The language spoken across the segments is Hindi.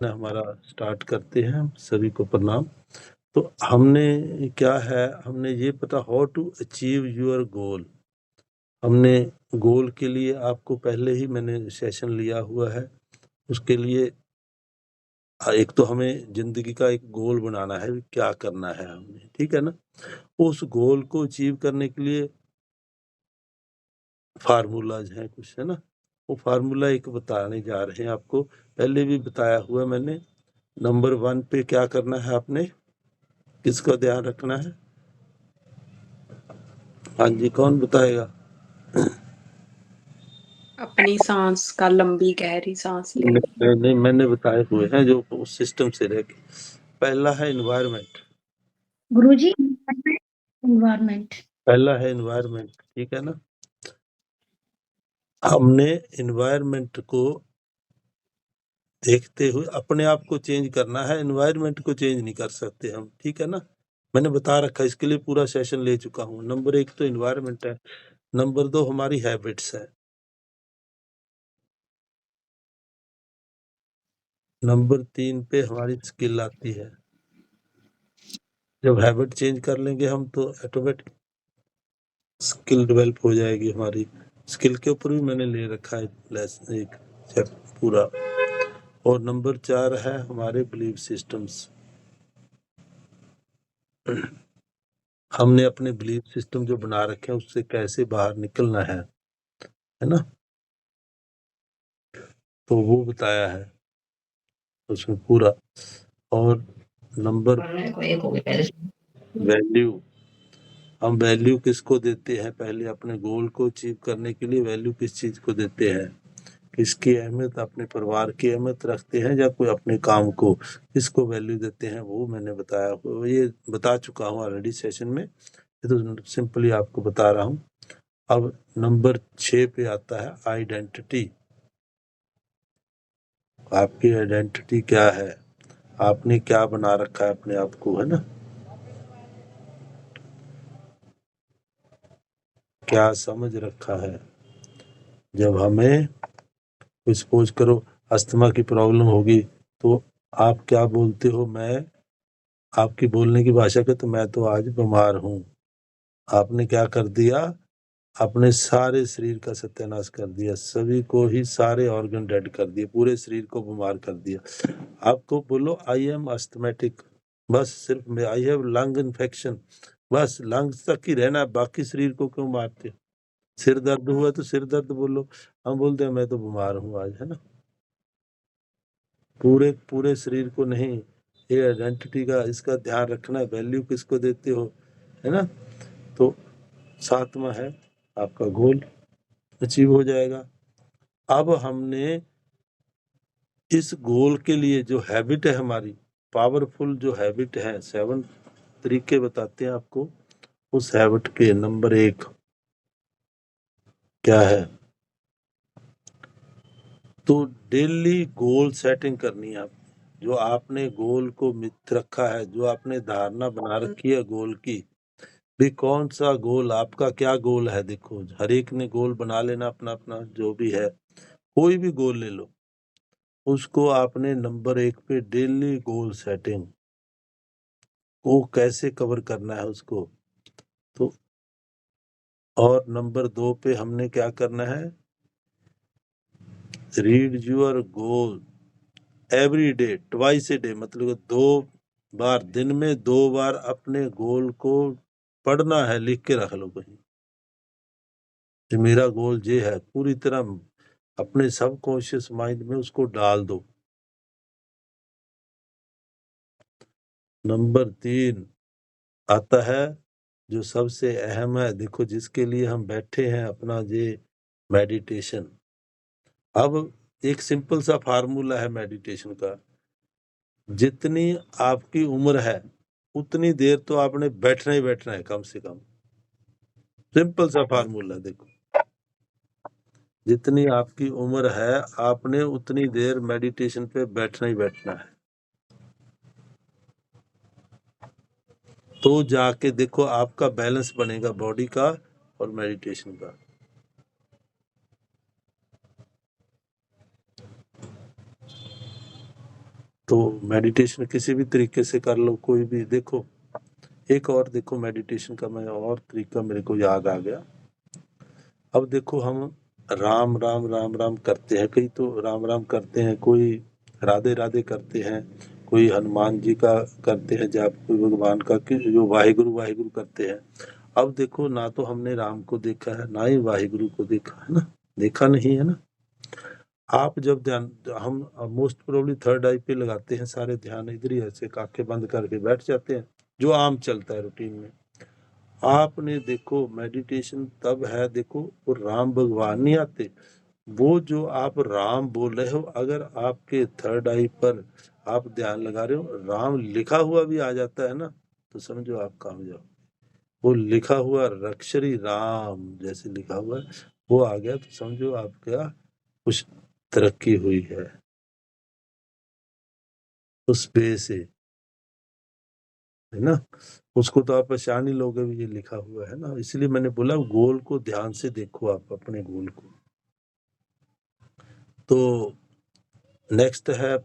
हमारा स्टार्ट करते हैं। हम सभी को प्रणाम। तो हमने क्या है, हमने ये पता how to achieve your goal. हमने गोल के लिए आपको पहले ही मैंने सेशन लिया हुआ है। उसके लिए एक तो हमें जिंदगी का एक गोल बनाना है, क्या करना है हमने, ठीक है ना। उस गोल को अचीव करने के लिए फार्मूलाज हैं कुछ, है ना। वो फार्मूला एक बताने जा रहे हैं आपको, पहले भी बताया हुआ मैंने। नंबर 1 पे क्या करना है आपने, किसका ध्यान रखना है? हाँ जी, कौन बताएगा? अपनी सांस का, लंबी गहरी सांस लेनी। नहीं, मैंने बताए हुए हैं जो उस सिस्टम से रह के। पहला है एनवायरमेंट। गुरुजी, एनवायरमेंट पहला है एनवायरमेंट, ठीक है ना। हमने एनवायरमेंट को देखते हुए अपने आप को चेंज करना है, एनवायरमेंट को चेंज नहीं कर सकते हम, ठीक है ना। मैंने बता रखा है, इसके लिए पूरा सेशन ले चुका हूँ। नंबर 1 तो एनवायरमेंट है। नंबर 2 हमारी हैबिट्स है। नंबर 3 पे हमारी स्किल आती है। जब हैबिट चेंज कर लेंगे हम तो ऑटोमेटिक स्किल डेवलप हो जाएगी हमारी। स्किल के ऊपर भी मैंने ले रखा है एक चैप्टर पूरा। और नंबर 4 है हमारे बिलीफ सिस्टम्स। हमने अपने बिलीफ सिस्टम जो बना रखे हैं उससे कैसे बाहर निकलना है ना। तो वो बताया है उसमें पूरा। और नंबर वैल्यू, हम वैल्यू किसको देते हैं? पहले अपने गोल को अचीव करने के लिए वैल्यू किस चीज को देते हैं? किसकी अहमियत, अपने परिवार की अहमियत रखते हैं या कोई अपने काम को, किसको वैल्यू देते हैं? वो मैंने बताया, ये बता चुका हूँ ऑलरेडी सेशन में। ये तो सिंपली आपको बता रहा हूँ। अब नंबर 6 पे आता है आइडेंटिटी। आपकी आइडेंटिटी क्या है? आपने क्या बना रखा है अपने आप को, है ना। क्या समझ रखा है? जब हमें सपोज करो अस्थमा की प्रॉब्लम होगी तो आप क्या बोलते हो? मैं, आपकी बोलने की भाषा के तो मैं तो आज बीमार हूँ। आपने क्या कर दिया? अपने सारे शरीर का सत्यानाश कर दिया, सभी को ही सारे ऑर्गन डेड कर दिए, पूरे शरीर को बीमार कर दिया। आपको बोलो आई एम अस्थमेटिक, बस सिर्फ मैं आई हैव लंग इन्फेक्शन, बस लंग्स तक ही रहना, बाकी शरीर को क्यों मारते? सिर दर्द हुआ तो सिर दर्द बोलो, हम बोलते हैं मैं तो बीमार हूँ आज, है ना। पूरे पूरे शरीर को नहीं। ये आइडेंटिटी का इसका ध्यान रखना है, वैल्यू किसको देते हो, है ना। तो 7वां है आपका गोल अचीव हो जाएगा। अब हमने इस गोल के लिए जो हैबिट है हमारी, पावरफुल जो हैबिट है, 7 तरीके बताते हैं आपको। उस हैबिट के नंबर 1 क्या है? तो डेली गोल सेटिंग करनी है आप। जो आपने गोल को मिथ रखा है, जो आपने धारणा बना रखी है गोल की, भी कौन सा गोल आपका, क्या गोल है? देखो हर एक ने गोल बना लेना अपना अपना, जो भी है कोई भी गोल ले लो, उसको आपने नंबर 1 पे डेली गोल सेटिंग को कैसे कवर करना है उसको। तो और नंबर 2 पे हमने क्या करना है? Read your goal every day, twice a day, मतलब 2 बार, दिन में 2 बार अपने गोल को पढ़ना है, लिख के रख लो कहीं। जो मेरा गोल ये है, पूरी तरह अपने सबकॉन्शियस माइंड में उसको डाल दो। नंबर 3 आता है जो सबसे अहम है, देखो जिसके लिए हम बैठे हैं, अपना ये मेडिटेशन। अब एक सिंपल सा फार्मूला है मेडिटेशन का, जितनी आपकी उम्र है उतनी देर तो आपने बैठना ही बैठना है कम से कम। सिंपल सा फार्मूला देखो, जितनी आपकी उम्र है आपने उतनी देर मेडिटेशन पे बैठना ही बैठना है। तो जाके देखो आपका बैलेंस बनेगा बॉडी का और मेडिटेशन का। तो मेडिटेशन किसी भी तरीके से कर लो, कोई भी। देखो एक और देखो मेडिटेशन का मैं और तरीका मेरे को याद आ गया। अब देखो हम राम राम राम राम करते हैं, कई तो राम राम करते हैं, कोई राधे राधे करते हैं, कोई हनुमान जी का करते हैं जाप, कोई भगवान का जो वाहिगुरु वाहिगुरु करते हैं। अब देखो ना तो हमने राम को देखा है ना ही वाहिगुरु को देखा है ना, देखा नहीं है ना। आप जब ध्यान, हम मोस्ट प्रोबेबली थर्ड आई पे लगाते हैं सारे ध्यान, इधर ही ऐसे आंखें बंद करके बैठ जाते हैं, जो आम चलता है रूटीन में। आपने देखो मेडिटेशन तब है, देखो वो राम भगवान नहीं आते, वो जो आप राम बोल रहे हो, अगर आपके थर्ड आई पर आप ध्यान लगा रहे हो, राम लिखा हुआ भी आ जाता है ना, तो समझो आप कामयाब। वो लिखा हुआ अक्षरी राम जैसे लिखा हुआ है वो आ गया, तो समझो आपका कुछ तरक्की हुई है उस पे से, है ना। उसको तो आप पहचान ही लोगे भी, ये लिखा हुआ है ना। इसलिए मैंने बोला गोल को ध्यान से देखो, आप अपने गोल को। तो नेक्स्ट है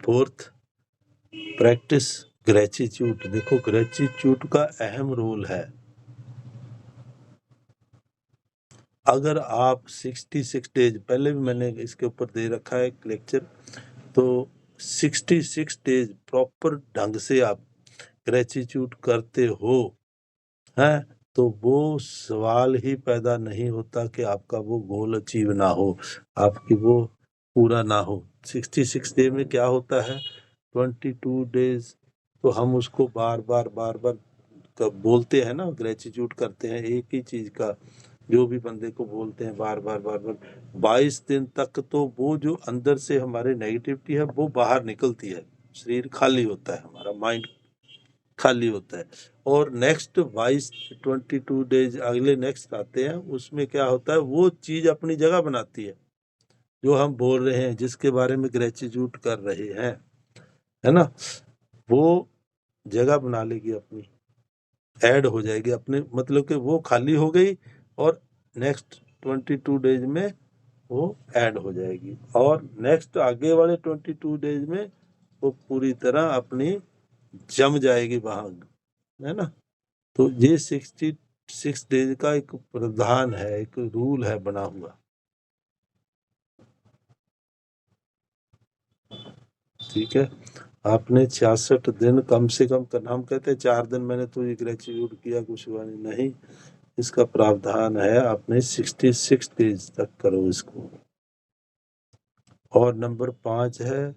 फोर्थ, प्रैक्टिस ग्रेटिट्यूड। देखो ग्रेटिट्यूड का अहम रोल है। अगर आप 66 डेज, पहले भी मैंने इसके ऊपर दे रखा है एक लेक्चर, तो 66 डेज प्रॉपर ढंग से आप ग्रेटिट्यूड करते हो, हैं, तो वो सवाल ही पैदा नहीं होता कि आपका वो गोल अचीव ना हो, आपकी वो पूरा ना हो। 66 डे में क्या होता है, 22 डेज तो हम उसको बार बार बोलते हैं ना, ग्रेटिट्यूड करते हैं एक ही चीज का, जो भी बंदे को बोलते हैं बार बार 22 दिन तक, तो वो जो अंदर से हमारे नेगेटिविटी है वो बाहर निकलती है, शरीर खाली होता है, हमारा माइंड खाली होता है। और नेक्स्ट 22 डेज अगले नेक्स्ट आते हैं, उसमें क्या होता है, वो चीज अपनी जगह बनाती है जो हम बोल रहे हैं, जिसके बारे में ग्रेटिट्यूड कर रहे हैं, है ना, वो जगह बना लेगी अपनी, ऐड हो जाएगी अपने, मतलब कि वो खाली हो गई और नेक्स्ट 22 डेज में वो ऐड हो जाएगी, और नेक्स्ट आगे वाले 22 डेज में वो पूरी तरह अपनी जम जाएगी वहां, है ना। तो ये 66 डेज का एक प्रावधान है, एक रूल है बना हुआ, ठीक है। आपने 66 दिन कम से कम करना। हम कहते हैं 4 दिन मैंने तो ये ग्रेटिट्यूड किया कुछ हुआ नहीं, इसका प्रावधान है, आपने 66 डेज तक करो इसको। और नंबर 5 है,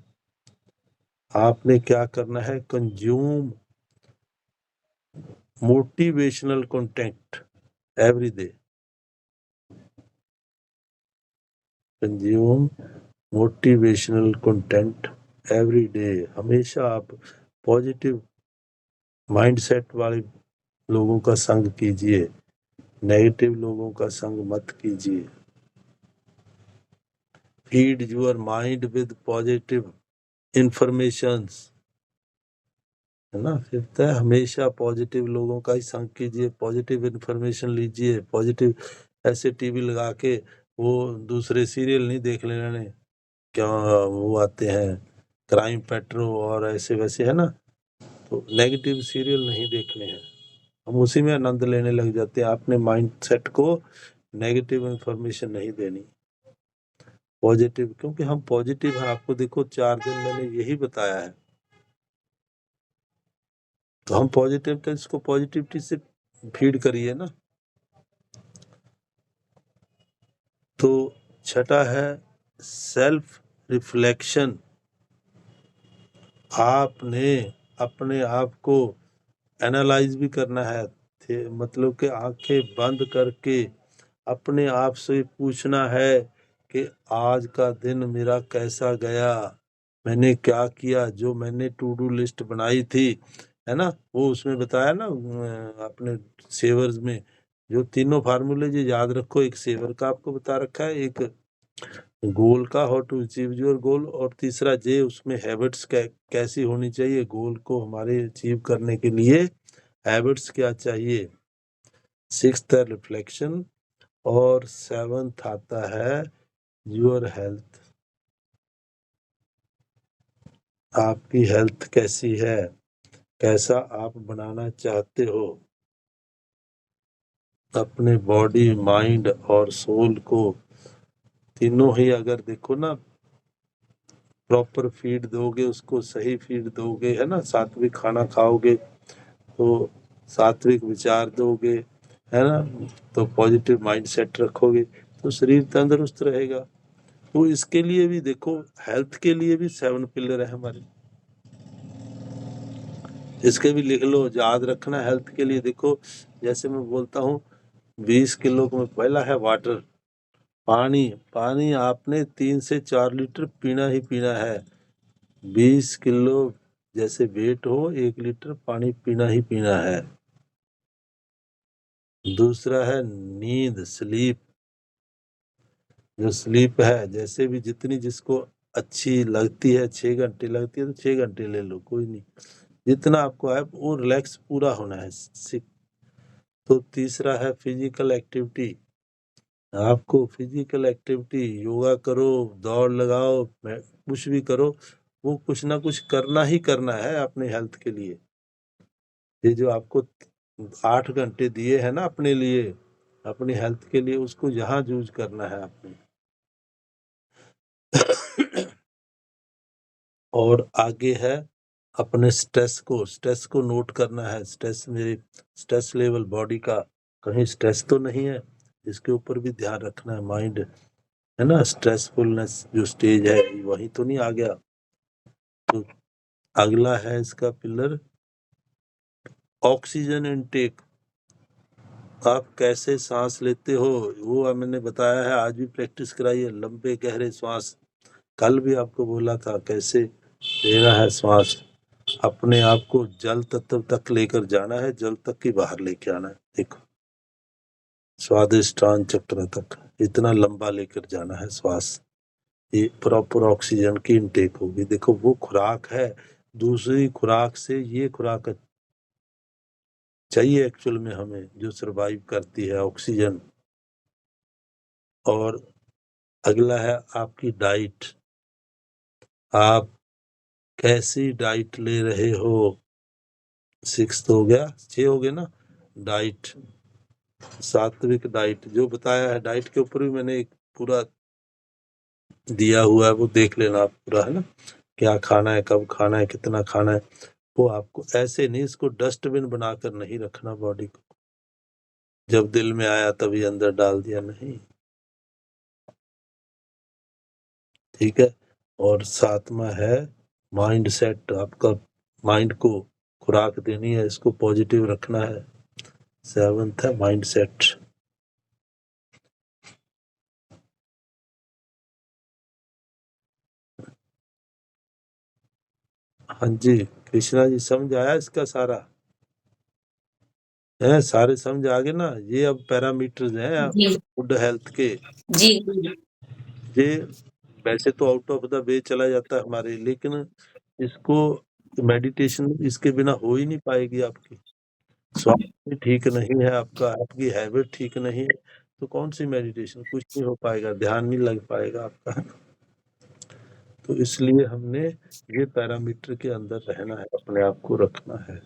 आपने क्या करना है, consume motivational content every day. Consume motivational content every day. हमेशा आप पॉजिटिव माइंडसेट वाले लोगों का संग कीजिए, नेगेटिव लोगों का संग मत कीजिए। Feed your mind with positive informations, है ना। फिर हमेशा पॉजिटिव लोगों का ही संग कीजिए, पॉजिटिव इंफॉर्मेशन लीजिए, पॉजिटिव। ऐसे टीवी लगा के वो दूसरे सीरियल नहीं देख लेने, क्या वो आते हैं क्राइम पेट्रो और ऐसे वैसे, है ना, तो नेगेटिव सीरियल नहीं देखने हैं, हम उसी में आनंद लेने लग जाते हैं। आपने माइंडसेट को नेगेटिव इंफॉर्मेशन नहीं देनी, पॉजिटिव, क्योंकि हम पॉजिटिव हैं। आपको देखो 4 दिन मैंने यही बताया है, तो हम पॉजिटिव थे, इसको पॉजिटिविटी से फीड करिए ना। तो छठा है सेल्फ रिफ्लेक्शन। आपने अपने आप को एनालाइज भी करना है, मतलब कि आंखें बंद करके अपने आप से पूछना है कि आज का दिन मेरा कैसा गया, मैंने क्या किया, जो मैंने टू डू लिस्ट बनाई थी, है ना, वो उसमें बताया ना अपने सेवर्स में, जो तीनों फार्मूले जो याद रखो, एक सेवर का आपको बता रखा है, एक गोल का how to achieve your goal, और तीसरा जे उसमें हैबिट्स कैसी होनी चाहिए, गोल को हमारे अचीव करने के लिए हैबिट्स क्या चाहिए। 6th है रिफ्लेक्शन, और 7th आता है योर हेल्थ। आपकी हेल्थ कैसी है, कैसा आप बनाना चाहते हो, अपने बॉडी, माइंड और सोल को तीनों ही अगर देखो ना, प्रॉपर फीड दोगे, उसको सही फीड दोगे, है ना, सात्विक खाना खाओगे तो सात्विक विचार दोगे, है ना, तो पॉजिटिव माइंड सेट रखोगे तो शरीर तंदुरुस्त रहेगा। तो इसके लिए भी देखो, हेल्थ के लिए भी 7 पिलर है हमारे, इसके भी लिख लो, याद रखना। हेल्थ के लिए देखो, जैसे मैं बोलता हूँ 20 किलो में पहला है वाटर, पानी। पानी आपने 3 से 4 लीटर पीना ही पीना है। 20 किलो जैसे वेट हो, 1 लीटर पानी पीना ही पीना है। दूसरा है नींद, स्लीप। जो स्लीप है, जैसे भी जितनी जिसको अच्छी लगती है, 6 घंटे लगती है तो 6 घंटे ले लो, कोई नहीं, जितना आपको है वो रिलैक्स पूरा होना है। तो तीसरा है फिजिकल एक्टिविटी। आपको फिजिकल एक्टिविटी, योगा करो, दौड़ लगाओ, कुछ भी करो, वो कुछ ना कुछ करना ही करना है अपने हेल्थ के लिए। ये जो आपको 8 घंटे दिए हैं ना अपने लिए, अपनी हेल्थ के लिए, उसको यहाँ यूज करना है आपने। और आगे है अपने स्ट्रेस को नोट करना है। स्ट्रेस लेवल बॉडी का, कहीं स्ट्रेस तो नहीं है, इसके ऊपर भी ध्यान रखना है। माइंड, है ना, स्ट्रेसफुलनेस जो स्टेज है वही तो नहीं आ गया। तो अगला है इसका पिलर ऑक्सीजन इनटेक। आप कैसे सांस लेते हो, वो मैंने बताया है, आज भी प्रैक्टिस कराई है। लंबे गहरे श्वास, कल भी आपको बोला था कैसे लेना है श्वास। अपने आप को जल तत्व तक लेकर जाना है, जल तक ही बाहर लेके आना है। देखो, स्वादिष्टान चक्र तक इतना लंबा लेकर जाना है श्वास। ये प्रॉपर ऑक्सीजन की इनटेक होगी। देखो, वो खुराक है, दूसरी खुराक से ये खुराक चाहिए एक्चुअल में हमें, जो सरवाइव करती है, ऑक्सीजन। और अगला है आपकी डाइट। आप कैसी डाइट ले रहे हो, 6 तो हो गया, 6 हो गए ना। डाइट, सात्विक डाइट जो बताया है, डाइट के ऊपर भी मैंने एक पूरा दिया हुआ है, वो देख लेना आप पूरा, है ना, क्या खाना है, कब खाना है, कितना खाना है। वो आपको ऐसे नहीं, इसको डस्टबिन बनाकर नहीं रखना बॉडी को, जब दिल में आया तभी अंदर डाल दिया, नहीं, ठीक है। और 7वां है माइंड सेट। आपका माइंड को खुराक देनी है, इसको पॉजिटिव रखना है। 7th है माइंड सेट। हाँ जी, कृष्णा जी, समझ आया इसका सारा है, सारे समझ आ गए ना। ये अब पैरामीटर्स हैं जी गुड हेल्थ के। जी ये वैसे तो आउट ऑफ द वे चला जाता है हमारे, लेकिन इसको मेडिटेशन इसके बिना हो ही नहीं पाएगी। आपकी स्वास्थ्य भी ठीक नहीं है, आपका आपकी हैबिट ठीक नहीं है, तो कौन सी मेडिटेशन, कुछ नहीं हो पाएगा, ध्यान नहीं लग पाएगा आपका। तो इसलिए हमने ये पैरामीटर के अंदर रहना है, अपने आप को रखना है।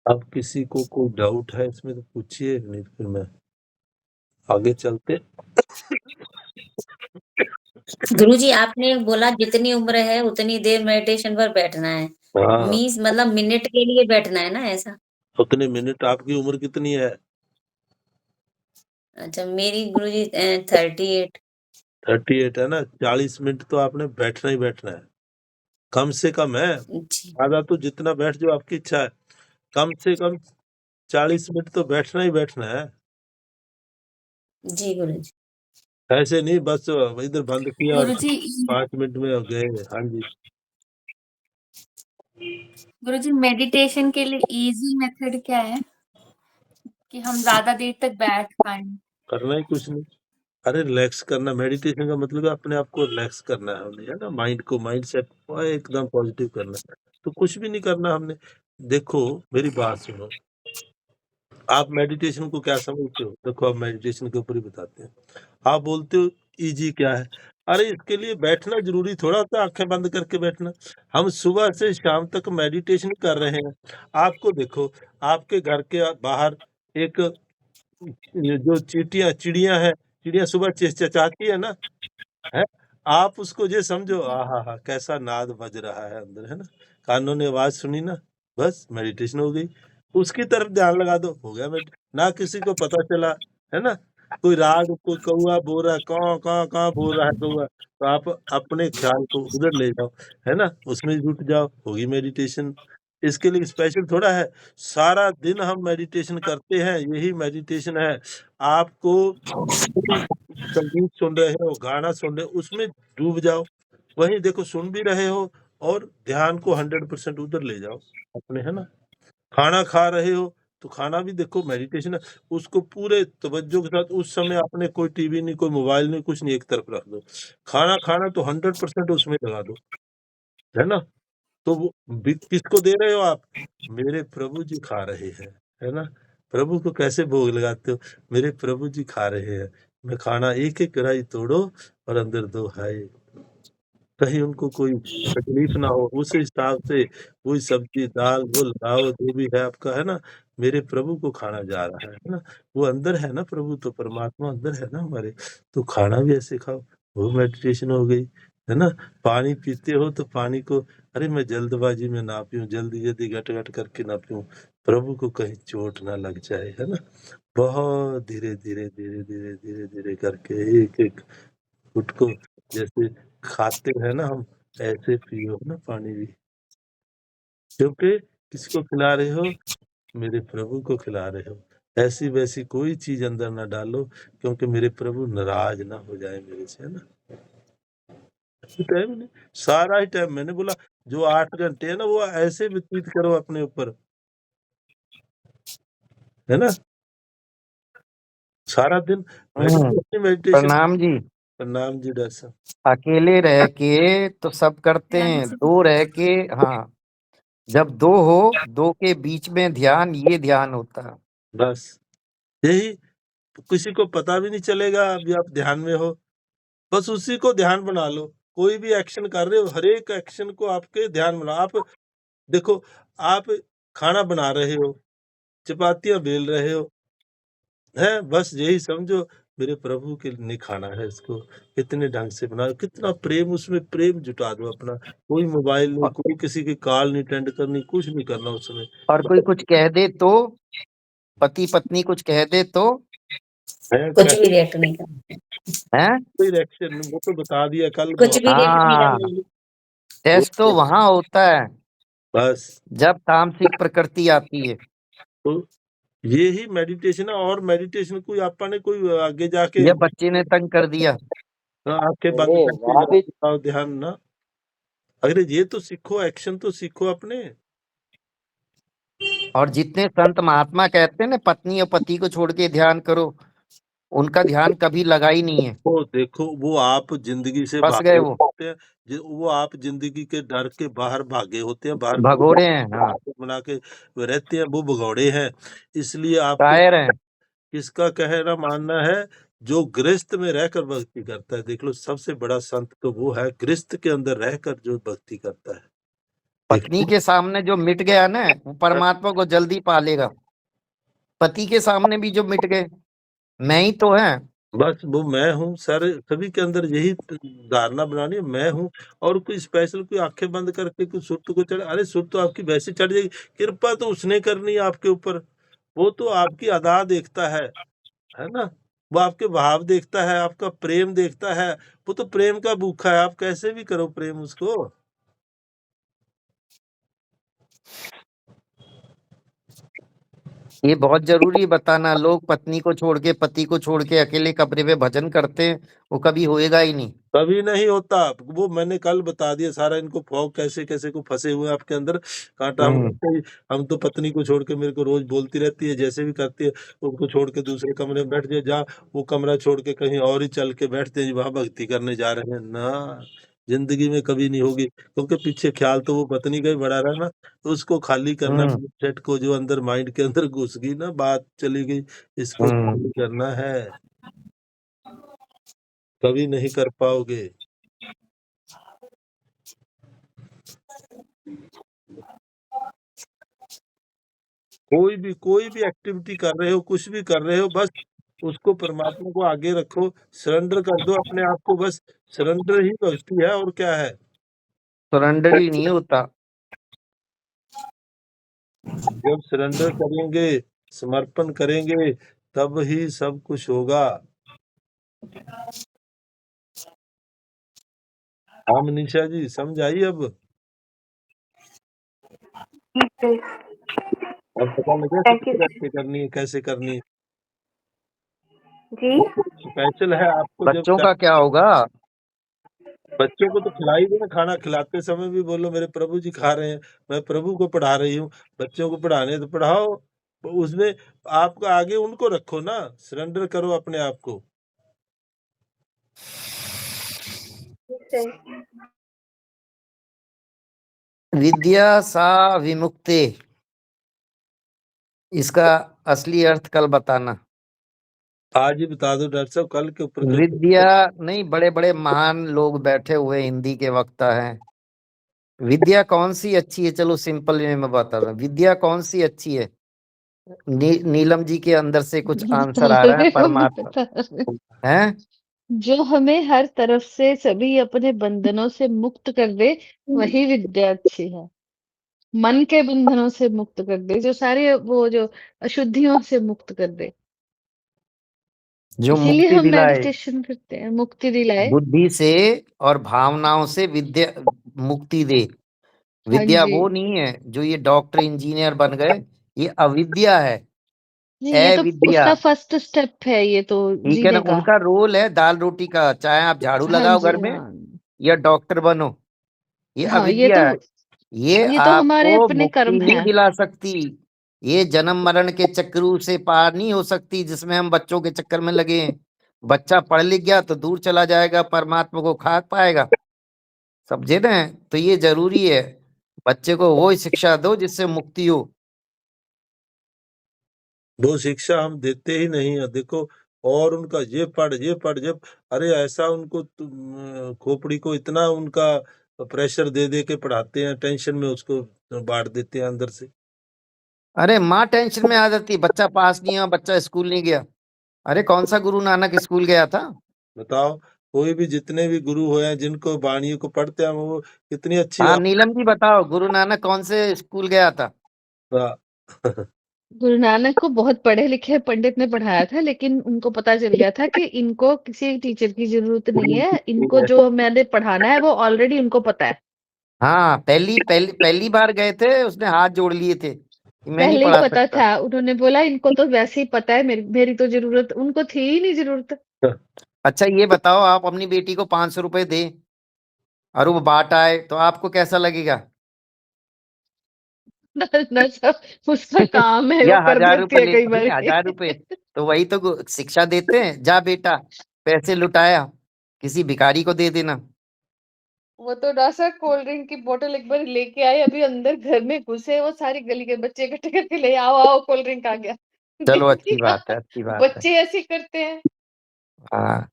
अब किसी को कोई डाउट है इसमें तो पूछिए, नहीं तो फिर मैं आगे चलते। गुरुजी आपने बोला जितनी उम्र है उतनी देर मेडिटेशन पर बैठना है, हाँ, मीन्स मतलब मिनट के लिए बैठना है ना, ऐसा? उतने मिनट। आपकी उम्र कितनी है? अच्छा, मेरी गुरुजी 38। 38 है ना, 40 मिनट तो आपने बैठना ही बैठना है, कम से कम है। जी आधा तो जितना बैठ जो आपकी इच्छा है, कम से कम 40 मिनट तो बैठना ही बैठना है। जी गुरुजी। ऐसे नहीं बस इधर बंद किया और गुरुजी 5 मिनट में हो गए। हाँ जी, गुरुजी मेडिटेशन के लिए इजी मेथड क्या है कि हम ज्यादा देर तक बैठ पाए? करना ही कुछ नहीं। अरे रिलैक्स करना, मेडिटेशन का मतलब है अपने आप को रिलैक्स करना है हमने, है ना, माइंड को, माइंड सेट को एकदम पॉजिटिव करना है। तो कुछ भी नहीं करना हमने। देखो मेरी बात सुनो, आप मेडिटेशन को क्या समझते हो? देखो, आप मेडिटेशन के ऊपर ही बताते हैं। आप बोलते हो इजी क्या है? अरे इसके लिए बैठना जरूरी थोड़ा होता है आंखें बंद करके बैठना। हम सुबह से शाम तक मेडिटेशन कर रहे हैं। आपको देखो, आपके घर के बाहर एक ये जो चिड़िया है, चिड़िया सुबह चहचहाती है ना, है? आप उसको ये समझो, आहा! कैसा नाद बज रहा है अंदर, है ना? कानों ने आवाज़ सुनी ना, बस मेडिटेशन हो गई। उसकी तरफ ध्यान लगा दो, हो गया ना किसी को पता चला, है ना? कोई राग, कोई कौआ बोल रहा है, कौं, कौं, कौं बोल रहा है कौआ, तो आप अपने ख्याल को उधर ले जाओ, है ना? उसमें जुट जाओ, होगी मेडिटेशन। इसके लिए स्पेशल थोड़ा है, सारा दिन हम मेडिटेशन करते हैं, यही मेडिटेशन है। आपको कोई संगीत सुन रहे हो, गाना सुन रहे हो, उसमें डूब जाओ। वहीं देखो सुन भी रहे हो और ध्यान को 100% उधर ले जाओ अपने, है ना? खाना खा रहे हो, तो खाना भी देखो मेडिटेशन है। उसको पूरे तवज्जो के साथ उस समय आपने कोई टीवी नहीं, कोई मोबाइल नहीं, कुछ नहीं, एक तरफ रख दो। खाना खाना तो 100% उसमें लगा दो, है ना? तो वो किसको दे रहे हो आप? मेरे प्रभु जी खा रहे हैं, है ना? प्रभु को कैसे भोग लगाते हो? मेरे प्रभु जी खा रहे हैं। मैं खाना एक-एक कढ़ाई तोड़ो और अंदर दो, हाय! कहीं उनको कोई तकलीफ ना हो, उस हिसाब से कोई सब्ज़ी, दाल वो लगाओ जो भी है आपका, है ना? मेरे प्रभु को खाना जा रहा है ना? वो अंदर है ना प्रभु, तो परमात्मा अंदर है ना हमारे, तो खाना भी ऐसे खाओ, वो मेडिटेशन हो गई, है ना? पानी पीते हो तो पानी को, अरे मैं जल्दबाज़ी में ना पीऊँ, जल्दी-जल्दी घट-घट करके ना पीऊँ, प्रभु को कहीं चोट ना लग जाए, है ना? बहुत धीरे-धीरे, धीरे-धीरे, धीरे-धीरे करके एक-एक घुट को जैसे खाते हैं ना हम, ऐसे पियो ना पानी भी। क्योंकि किसको खिला रहे हो? मेरे प्रभु को खिला रहे हो। ऐसी-वैसी कोई चीज़ अंदर ना डालो, क्योंकि मेरे प्रभु नाराज़ ना हो जाएँ मेरे से, है ना? टाइम नहीं, सारा ही टाइम मैंने बोला जो 8 घंटे है ना, वो ऐसे व्यतीत करो अपने ऊपर, है ना? सारा दिन मेडिटेशन। प्रणाम जी। प्रणाम जी डॉक्टर साहब। अकेले रह के तो सब करते हैं, दो रह के, हाँ, जब दो हो, दो के बीच में ध्यान, ये ध्यान होता है। बस यही, किसी को पता भी नहीं चलेगा अभी आप ध्यान में हो, बस उसी को ध्यान बना लो। कोई भी एक्शन कर रहे हो, हर एक एक्शन को आपके ध्यान बनाओ। आप देखो, आप खाना बना रहे हो, चपातियाँ बेल रहे हो, हैं? बस यही समझो मेरे प्रभु के लिए खाना है इसको, कितने ढंग से बनाओ, कितना प्रेम, उसमें प्रेम जुटा दो अपना। कोई मोबाइल नहीं, और, कोई किसी की कॉल नहीं अटेंड करनी, कुछ नहीं करना उस समय। और कोई कुछ कह दे तो, पति पत्नी कुछ कह दे तो, है कुछ भी रिएक्ट नहीं करना, हैं? कोई रिएक्शन नहीं, वो तो बता दिया कल कुछ भी रिएक्ट नहीं हाँ, करना। टेस्ट तो वहां होता है बस। जब तामसिक प्रकृति आती है। तो ये ही मेडिटेशन है, और मेडिटेशन कोई आपने कोई आगे जाके ये बच्चे ने तंग कर दिया। आंखें बंद अरे करके वाह भी। लगाओ ध्यान ना। अरे ये तो सीखो, एक्शन तो सीखो अपने। और जितने संत महात्मा कहते हैं ना, पत्नी और पति को छोड़ के ध्यान करो, उनका ध्यान कभी लगा ही नहीं है, वो देखो, वो आप जिंदगी से फंस भागे गए वो, होते हैं, वो आप जिंदगी के डर के बाहर भागे होते हैं, बाहर भगोड़े हैं, हाँ, बना के रहते हैं, वो भगौड़े हैं। इसलिए आपको कायर हैं। किसका कहना मानना है? जो गृहस्थ में रहकर भक्ति करता है, देख लो सबसे बड़ा संत तो वो है, गृहस्थ के अंदर रहकर जो भक्ति करता है। पत्नी के सामने जो मिट गया ना, वो परमात्मा को जल्दी पालेगा। पति के सामने भी जो मिट गए, मैं ही तो है। बस वो मैं हूँ, सारे सभी के अंदर यही धारणा बनानी है, मैं हूँ। और कोई स्पेशल कोई आंखें बंद करके कोई सुर्त को चढ़े, अरे सुर्त तो आपकी वैसे चढ़ जाएगी, कृपा तो उसने करनी है आपके ऊपर। वो तो आपकी अदा देखता है ना? वो आपके भाव देखता है, आपका प्रेम देखता है। वो तो प्रेम का भूखा है, आप कैसे भी करो प्रेम उसको। ये बहुत जरूरी बताना, लोग पत्नी को छोड़ के, पति को छोड़ के अकेले कमरे में भजन करते हैं, वो कभी होएगा ही नहीं। कभी नहीं होता। वो मैंने कल बता दिया सारा, इनको फॉग कैसे-कैसे को फँसे हुए हैं आपके अंदर। काँटा हम तो पत्नी को छोड़ के मेरे को रोज़ बोलती रहती है, जैसे भी करती है, उनको छोड़ के दूसरे कमरे में बैठ जाए, जा वो कमरा छोड़ के कहीं और ही चल के बैठते हैं, वहाँ भक्ति करने जा रहे हैं। ना, ज़िंदगी में कभी नहीं होगी, क्योंकि पीछे ख़्याल तो वो पत्नी का ही बड़ा रहा ना, तो उसको खाली करना, सेट को जो अंदर माइंड के अंदर घुस गई ना, बात चली गई, इसको खाली करना है। कभी नहीं कर पाओगे। कोई भी एक्टिविटी कर रहे हो, कुछ भी कर रहे हो, बस उसको परमात्मा को आगे रखो, सरेंडर कर दो अपने आप को, बस सरेंडर ही भक्ति है और क्या है। सरेंडर ही नहीं होता। जब सरेंडर करेंगे, समर्पण करेंगे, तब ही सब कुछ होगा। हाँ मनीषा जी, समझ आई अब? ठीक है। अब पता लगा Thank you. कैसे करनी है, कैसे करनी है। जी स्पेशल है आपको जब बच्चों का क्या होगा? बच्चों को तो खिला ही देना, खाना खिलाते समय भी बोलो मेरे प्रभु जी खा रहे हैं, मैं प्रभु को पढ़ा रही हूँ। बच्चों को पढ़ाने तो पढ़ाओ, उसमें आपका आगे उनको रखो ना, सरेंडर करो अपने आप को। विद्या सा विमुक्ते, इसका असली अर्थ कल बताना। आज ही बता दो डॉक्टर साहब, कल के ऊपर विद्या नहीं, बड़े बड़े महान लोग बैठे हुए हिंदी के वक्ता हैं। विद्या कौन सी अच्छी है? चलो सिंपल में मैं बता रहा हूँ, विद्या कौन सी अच्छी है? नीलम जी के अंदर से कुछ आंसर आ रहा है। परमात्मा है जो हमें हर तरफ से सभी अपने बंधनों से मुक्त कर दे, वही विद्या अच्छी है। मन के बंधनों से मुक्त कर दे, जो सारे वो जो अशुद्धियों से मुक्त कर दे। जो इसीलिए मुक्ति हम दिलाए, मेडिटेशन करते हैं, मुक्ति दिलाए। बुद्धि से और भावनाओं से विद्या मुक्ति दे। हाँ विद्या जी। वो नहीं है जो ये डॉक्टर इंजीनियर बन गए, ये अविद्या है, नहीं, ये तो अविद्या। उसका फर्स्ट स्टेप है, ये तो ठीक है ना, जीने का। उनका रोल है दाल रोटी का, चाहे आप झाड़ू हाँ लगाओ जी, घर में हाँ। या डॉक्टर बनो, ये हाँ, अविद्या है। ये ये तो हमारे आपको अपने मुक्ति कर्म नहीं हैं। दिला सकती। ये जन्म मरण के चक्रू से पार नहीं हो सकती, जिसमें हम बच्चों के चक्कर में लगे हैं। बच्चा पढ़ लिख गया तो दूर चला जाएगा, परमात्मा को खा पाएगा, समझे ना? तो ये जरूरी है, बच्चे को वो शिक्षा दो जिससे मुक्ति हो। वो शिक्षा हम देते ही नहीं है, देखो। और उनका ये पढ़ जब, अरे ऐसा उनको खोपड़ी को इतना उनका प्रेशर दे दे के पढ़ाते हैं, टेंशन में उसको बांट देते हैं अंदर से। अरे माँ टेंशन में आ जाती, बच्चा पास नहीं हुआ, बच्चा स्कूल नहीं गया। अरे कौन सा गुरु नानक स्कूल गया था? बताओ, कोई भी जितने भी गुरु हुए जिनको वाणी को पढ़ते हैं, वो कितनी अच्छी हाँ नीलम जी बताओ, गुरु नानक कौन से स्कूल गया था? गुरु नानक को बहुत पढ़े लिखे पंडित ने पढ़ाया था, लेकिन उनको पता चल गया था कि इनको किसी टीचर की जरूरत नहीं है, इनको जो मैंने पढ़ाना है वो ऑलरेडी उनको पता है। हाँ, पहली बार गए थे, उसने हाथ जोड़ लिए थे कि मैं नहीं पहले ही पढ़ा पता सकता। था, उन्होंने बोला इनको तो वैसे ही पता है, मेरी तो जरूरत, उनको थी ही नहीं जरूरत। अच्छा ये बताओ, आप अपनी बेटी को 500 रुपए दे और वो बांट आए तो आपको कैसा लगेगा? ना सब उसका काम है, वो या कर 1000 देती रुपए है ले, कई नहीं बार। 1000 रुपए, तो वही तो शिक्षा देते हैं, जा बेटा पैसे लुटाया, किसी भिखारी को दे देना। वो तो ना सर, कोल्ड ड्रिंक की बोतल एक बार लेके आए, अभी अंदर घर में घुसे, वो सारी गली के बच्चे इकट्ठे करके ले आओ आओ कोल्ड ड्रिंक आ गया। चलो दे अच्छी दिया। बात है, अच्छी बात है। बच्चे ऐसे करते हैं। हाँ,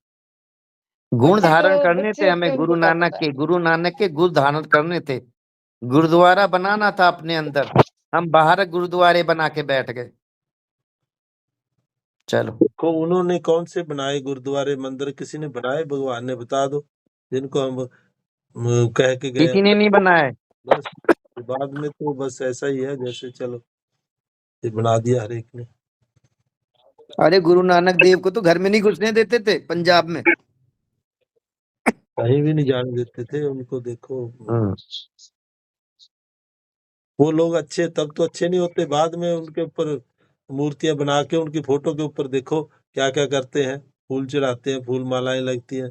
गुण बच्चे धारण तो करने बच्चे थे होते हमें, हैं, उनको क्या पता है। गुरु नानक के गुण धारण करने थे, गुरुद्वारा बनाना था अपने अंदर, हम बाहर गुरुद्वारे बना के बैठ गए। चलो, देखो उन्होंने कौन से बनाए गुरुद्वारे मंदिर, किसी ने बनाए? भगवान ने, बता दो जिनको हम कह के गए। किसी ने नहीं बनाया। बस बाद में तो बस ऐसा ही है, जैसे चलो ये बना दिया हर एक ने। अरे गुरु नानक देव को तो घर में नहीं घुसने देते थे पंजाब में। कहीं भी नहीं जाने देते थे उनको, देखो। हम्म। वो लोग अच्छे तब तो अच्छे नहीं होते, बाद में उनके ऊपर मूर्तियां बना के उनकी फोटो के ऊपर देखो क्या क्या करते हैं, फूल चढ़ाते हैं, फूल मालाएं लगती हैं।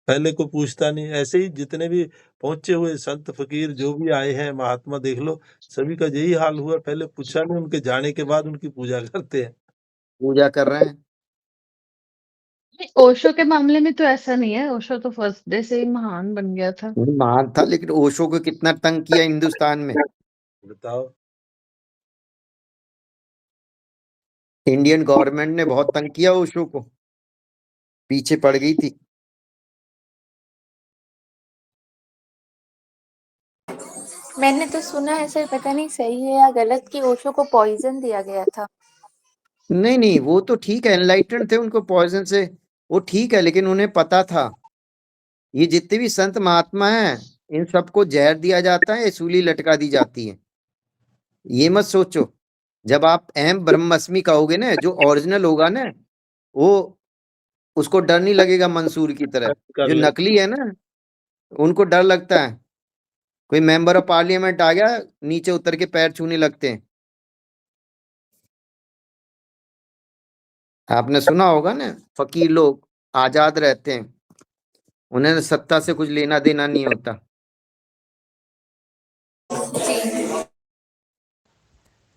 पहले को पूछता नहीं। ऐसे ही जितने भी पहुंचे हुए संत फकीर जो भी आए हैं, महात्मा देख लो, सभी का यही हाल हुआ, पहले पूछा नहीं, उनके जाने के बाद उनकी पूजा करते हैं। पूजा कर रहे हैं। ओशो के मामले में तो ऐसा नहीं है, ओशो तो फर्स्ट डे से ही महान बन गया था। महान था, लेकिन ओशो को कितना तंग किया हिंदुस्तान में। बताओ। इंडियन गवर्नमेंट ने बहुत तंग किया ओशो को, पीछे पड़ गई थी। मैंने तो सुना है सर, पता नहीं सही है या गलत, कि ओशो को पॉइजन दिया गया था। नहीं नहीं, वो तो ठीक है, एनलाइटेंड थे, उनको पॉइजन से वो ठीक है, लेकिन उन्हें पता था ये जितने भी संत महात्मा हैं इन सबको जहर दिया जाता है, सूली लटका दी जाती है। ये मत सोचो, जब आप अहम ब्रह्मस्मि कहोगे ना, जो ओरिजिनल होगा ना, वो उसको डर नहीं लगेगा मंसूर की तरह। कर जो ले। नकली है ना, उनको डर लगता है। कोई मेंबर ऑफ पार्लियामेंट आ गया, नीचे उतर के पैर छूने लगते हैं। आपने सुना होगा ना, फकीर लोग आजाद रहते हैं, उन्हें सत्ता से कुछ लेना देना नहीं होता।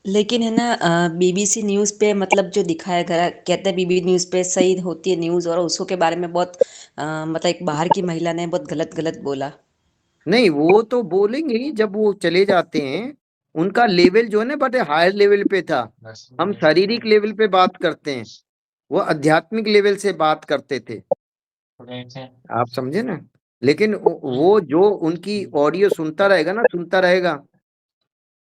लेकिन है ना, बीबीसी न्यूज़ पे मतलब जो दिखाया गया, कहते हैं बीबी न्यूज़ पे सही होती है न्यूज़, और उसको के बारे में बहुत मतलब एक बाहर की महिला ने बहुत गलत गलत बोला। नहीं, वो तो बोलेंगे ही जब वो चले जाते हैं। उनका लेवल जो है ना बड़े हायर लेवल पे था। हम शारीरिक लेवल पे बात करते हैं, वो आध्यात्मिक लेवल से बात करते थे, आप समझे ना। लेकिन वो जो उनकी ऑडियो सुनता रहेगा ना, सुनता रहेगा,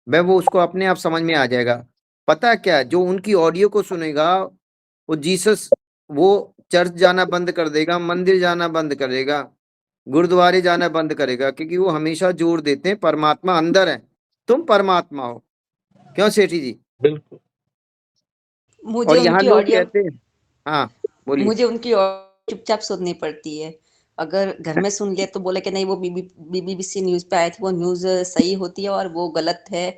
वह वो उसको अपने आप समझ में आ जाएगा। पता है क्या, जो उनकी ऑडियो को सुनेगा वो जीसस, वो चर्च जाना बंद कर देगा, मंदिर जाना बंद करेगा, गुरुद्वारे जाना बंद करेगा, क्योंकि वो हमेशा जोर देते हैं परमात्मा अंदर है, तुम परमात्मा हो। क्यों सेठी जी? बिल्कुल। मुझे और यहाँ उनकी लोग ऑडियो कहते हैं, हाँ बोलिए। मुझे उनकी ऑडियो चुपचाप सुननी पड़ती है। अगर घर में सुन लिया तो बोले कि नहीं वो बीबीसी न्यूज़ पे आए थे, वो न्यूज़ सही होती है और वो गलत है।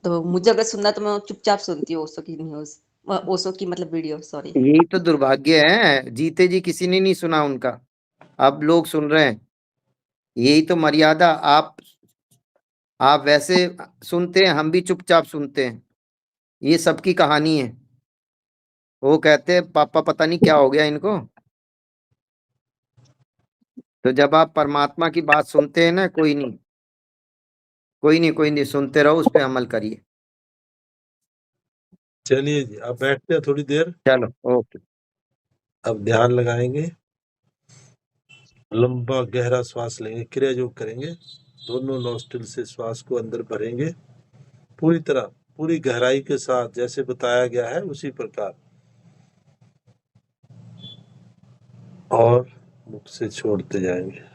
तो मुझे अगर सुनना तो मैं चुपचाप सुनती हूँ ओशो की न्यूज़, ओशो की मतलब वीडियो, सॉरी। यही तो दुर्भाग्य है, जीते जी किसी ने नहीं सुना उनका, अब लोग सुन रहे हैं। यही तो मर्यादा, आप वैसे सुनते हैं, हम भी चुपचाप सुनते हैं। ये सबकी कहानी है। वो कहते हैं पापा पता नहीं क्या हो गया इनको। तो जब आप परमात्मा की बात सुनते हैं ना, कोई नहीं, कोई नहीं, कोई नहीं, सुनते रहो, उस पर अमल करिए। चलिए जी, अब बैठते हैं थोड़ी देर, चलो, ओके। अब ध्यान लगाएंगे, लंबा गहरा श्वास लेंगे, क्रिया योग करेंगे, दोनों नोस्ट्रिल से श्वास को अंदर भरेंगे पूरी तरह, पूरी गहराई के साथ, जैसे बताया गया है उसी प्रकार, और मुख से छोड़ते जाएंगे।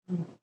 हम्म।